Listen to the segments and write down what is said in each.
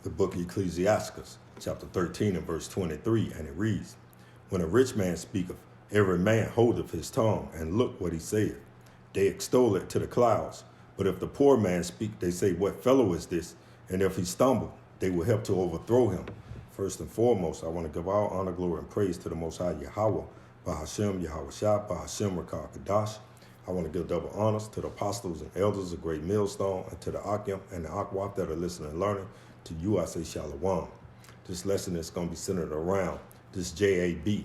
the book of Ecclesiasticus, chapter 13 and verse 23, and it reads, When a rich man speaketh, every man holdeth his tongue, and look what he saith. They extol it to the clouds. But if the poor man speak, they say, What fellow is this? And if he stumble, they will help to overthrow him. First and foremost, I want to give all honor, glory, and praise to the Most High Yahweh, Bahashem, Yahweh Shah, Bahashem, Rakah Kadash. I want to give double honors to the apostles and elders of Great Millstone, and to the Akim and the Akwaf that are listening and learning. To you, I say Shalom. This lesson is going to be centered around this JAB,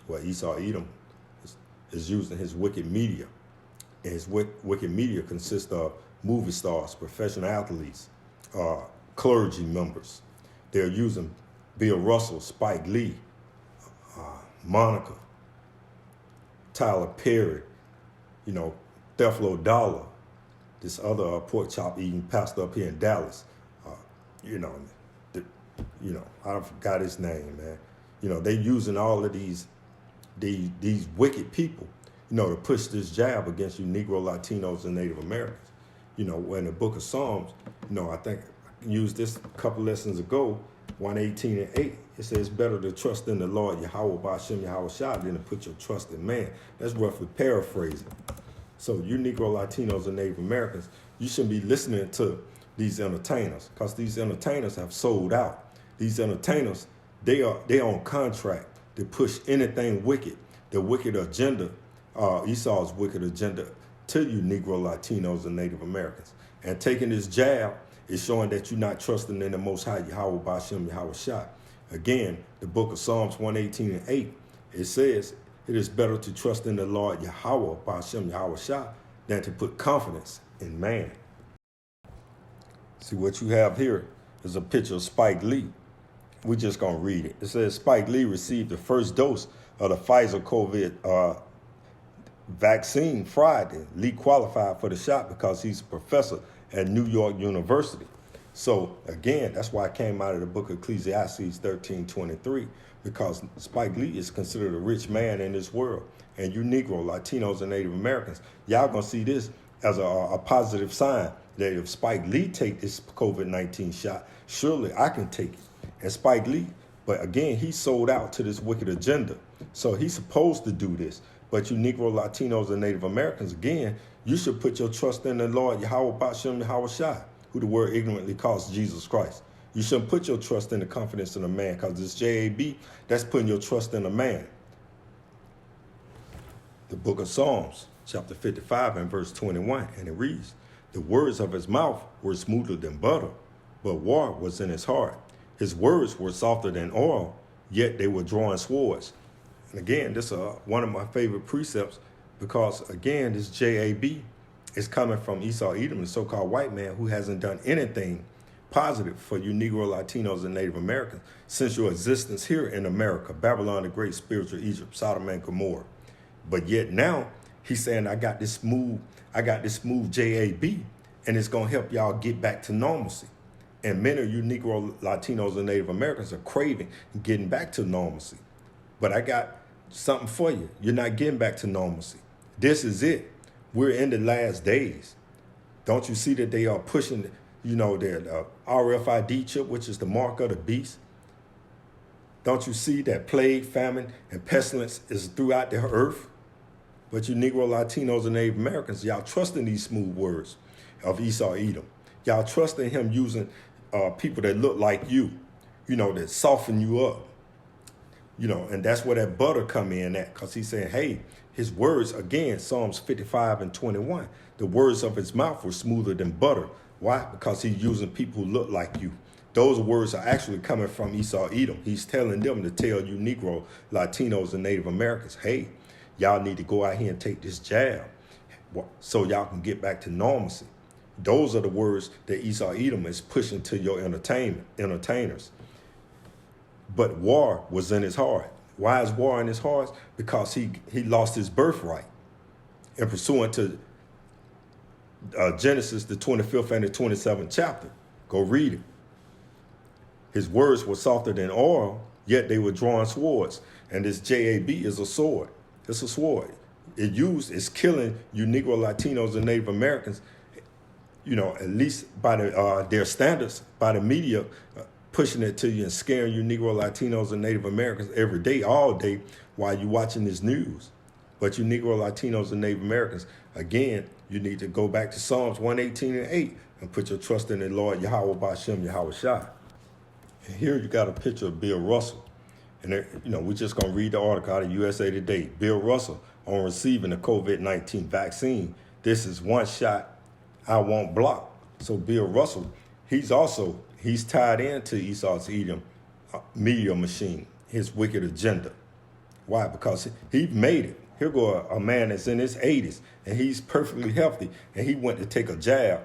where Esau Edom is using his wicked media. And his wicked media consists of movie stars, professional athletes, clergy members. They're using Bill Russell, Spike Lee, Monica, Tyler Perry, Teflo Dollar, this other pork chop eating pastor up here in Dallas. I forgot his name, man. They using all of these wicked people, to push this jab against you Negro, Latinos, and Native Americans. When the book of Psalms, I think I used this a couple lessons ago, 118 and 8, it says it's better to trust in the Lord Yahweh Ba'ashem Yahweh Shah than to put your trust in man. That's roughly paraphrasing. So you Negro, Latinos, and Native Americans, you shouldn't be listening to these entertainers, because these entertainers have sold out. These entertainers, they on contract to push anything wicked, the wicked agenda, Esau's wicked agenda to you Negro, Latinos, and Native Americans. And taking this jab is showing that you're not trusting in the Most High Yahweh Ba'ashem Yahweh Shah. Again, the book of Psalms 118 and 8, it says, it is better to trust in the Lord Yahweh Ba'ashem Yahweh Shah than to put confidence in man. See, what you have here is a picture of Spike Lee. We're just going to read it. It says, Spike Lee received the first dose of the Pfizer COVID vaccine Friday. Lee qualified for the shot because he's a professor at New York University. So, again, that's why I came out of the book of Ecclesiastes 13:23, because Spike Lee is considered a rich man in this world. And you Negro, Latinos, and Native Americans, y'all going to see this as a positive sign that if Spike Lee take this COVID-19 shot, surely I can take it. And Spike Lee, but again, he sold out to this wicked agenda. So he's supposed to do this. But you Negro, Latinos, and Native Americans, again, you should put your trust in the Lord Yahweh Ba'ashem Yahweh Shah, who the word ignorantly calls Jesus Christ. You shouldn't put your trust in the confidence in a man, because this JAB, that's putting your trust in a man. The book of Psalms, chapter 55 and verse 21, and it reads, The words of his mouth were smoother than butter, but war was in his heart. His words were softer than oil, yet they were drawing swords. And again, this is one of my favorite precepts, because again, this JAB is coming from Esau Edom, the so-called white man who hasn't done anything positive for you Negro, Latinos, and Native Americans since your existence here in America, Babylon the Great, spiritual Egypt, Sodom and Gomorrah. But yet now he's saying, I got this smooth JAB, and it's going to help y'all get back to normalcy. And many of you Negro, Latinos, and Native Americans are craving getting back to normalcy. But I got something for you. You're not getting back to normalcy. This is it. We're in the last days. Don't you see that they are pushing, their RFID chip, which is the mark of the beast? Don't you see that plague, famine, and pestilence is throughout the earth? But you Negro, Latinos, and Native Americans, y'all trusting these smooth words of Esau Edom. Y'all trusting him using people that look like you, that soften you up. And that's where that butter come in at, because he's saying, hey, his words, again, Psalms 55 and 21, the words of his mouth were smoother than butter. Why? Because he's using people who look like you. Those words are actually coming from Esau Edom. He's telling them to tell you Negro, Latinos, and Native Americans, hey, y'all need to go out here and take this jab so y'all can get back to normalcy. Those are the words that Esau Edom is pushing to your entertainers. But war was in his heart. Why is war in his heart? Because he lost his birthright. And pursuant to Genesis, the 25th and the 27th chapter, go read it. His words were softer than oil, yet they were drawing swords. And this JAB is a sword. It's a sword. It's killing you Negro, Latinos, and Native Americans, at least by their standards, by the media, pushing it to you and scaring you Negro, Latinos, and Native Americans every day, all day, while you're watching this news. But you Negro, Latinos, and Native Americans, again, you need to go back to Psalms 118:8 and put your trust in the Lord Yahweh Ba'Shem Yahweh Shai. And here you got a picture of Bill Russell. And we're just going to read the article out of USA Today. Bill Russell on receiving the COVID-19 vaccine. This is one shot I won't block. So Bill Russell, he's tied into Esau's Edom media machine, his wicked agenda. Why? Because he made it. Here go a man that's in his 80s, and he's perfectly healthy, and he went to take a jab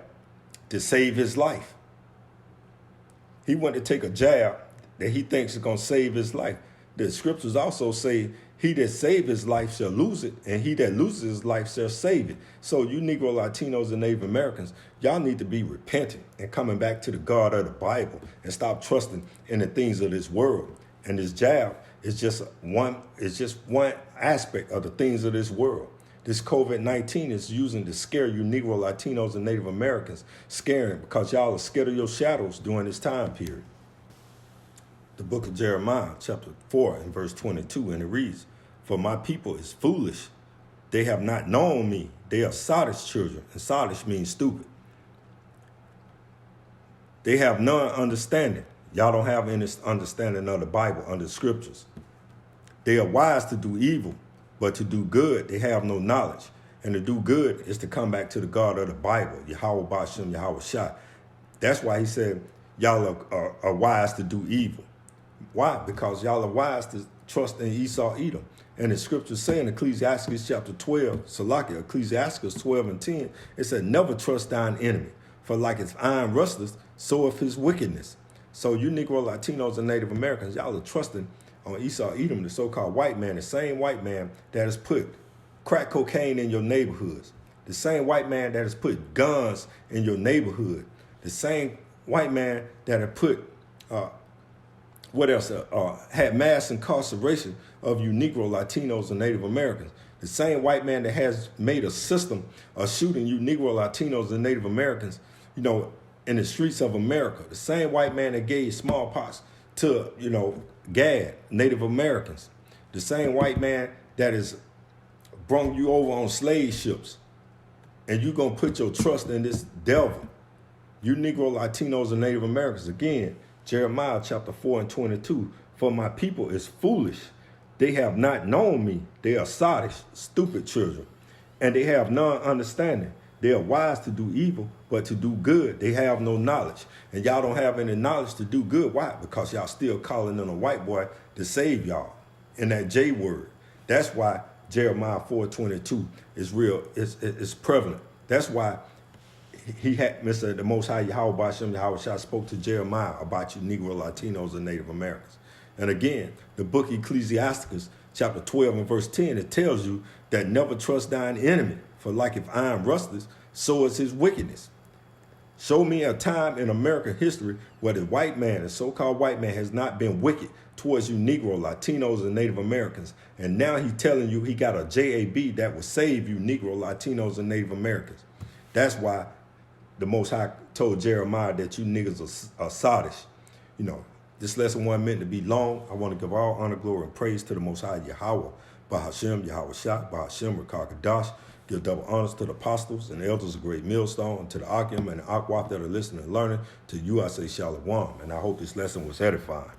to save his life. He went to take a jab that he thinks is going to save his life. The scriptures also say, he that save his life shall lose it, and he that loses his life shall save it. So you Negro, Latinos, and Native Americans, y'all need to be repentant and coming back to the God of the Bible and stop trusting in the things of this world. And this jab is just one aspect of the things of this world. This COVID-19 is using to scare you Negro, Latinos, and Native Americans, scaring because y'all are scared of your shadows during this time period. The book of Jeremiah, chapter 4, and verse 22, and it reads, "For my people is foolish. They have not known me. They are sottish children." And sottish means stupid. They have none understanding. Y'all don't have any understanding of the Bible, under the scriptures. They are wise to do evil, but to do good, they have no knowledge. And to do good is to come back to the God of the Bible, Yahweh Ba'Shem Yahweh Shai. That's why he said, y'all are wise to do evil. Why? Because y'all are wise to trust in Esau, Edom. And the scriptures say in Ecclesiasticus chapter 12, Ecclesiasticus 12 and 10, it said, "Never trust thine enemy, for like as iron rusteth, so if his wickedness." So you Negro, Latinos, and Native Americans, y'all are trusting on Esau, Edom, the so-called white man, the same white man that has put crack cocaine in your neighborhoods, the same white man that has put guns in your neighborhood, the same white man that had put had mass incarceration of you Negro, Latinos, and Native Americans. The same white man that has made a system of shooting you Negro, Latinos, and Native Americans, in the streets of America. The same white man that gave smallpox to, Gad, Native Americans. The same white man that has brung you over on slave ships. And you're going to put your trust in this devil. You Negro, Latinos, and Native Americans. Again, Jeremiah chapter 4 and 22. "For my people is foolish. They have not known me. They are sottish, stupid children. And they have none understanding. They are wise to do evil, but to do good, they have no knowledge." And y'all don't have any knowledge to do good. Why? Because y'all still calling on a white boy to save y'all in that J word. That's why Jeremiah 4:22 is real. It's prevalent. That's why the Most High Yahweh Ba'Shem Yahweh Shai spoke to Jeremiah about you Negro, Latinos, and Native Americans. And again, the book Ecclesiasticus, chapter 12 and verse 10, it tells you that never trust thine enemy, for like if iron rusteth, so is his wickedness. Show me a time in American history where the white man, the so-called white man, has not been wicked towards you Negro, Latinos, and Native Americans. And now he's telling you he got a JAB that will save you Negro, Latinos, and Native Americans. That's why the Most High told Jeremiah that you niggas are sottish. This lesson wasn't meant to be long. I want to give all honor, glory, and praise to the Most High Yahweh, Ba'Shem Yahweh Shai, Ba'Shem Rakakadash. Give double honors to the apostles and elders of Great Millstone, to the Akim and the Akwaf that are listening and learning. To you I say Shalom, and I hope this lesson was edifying.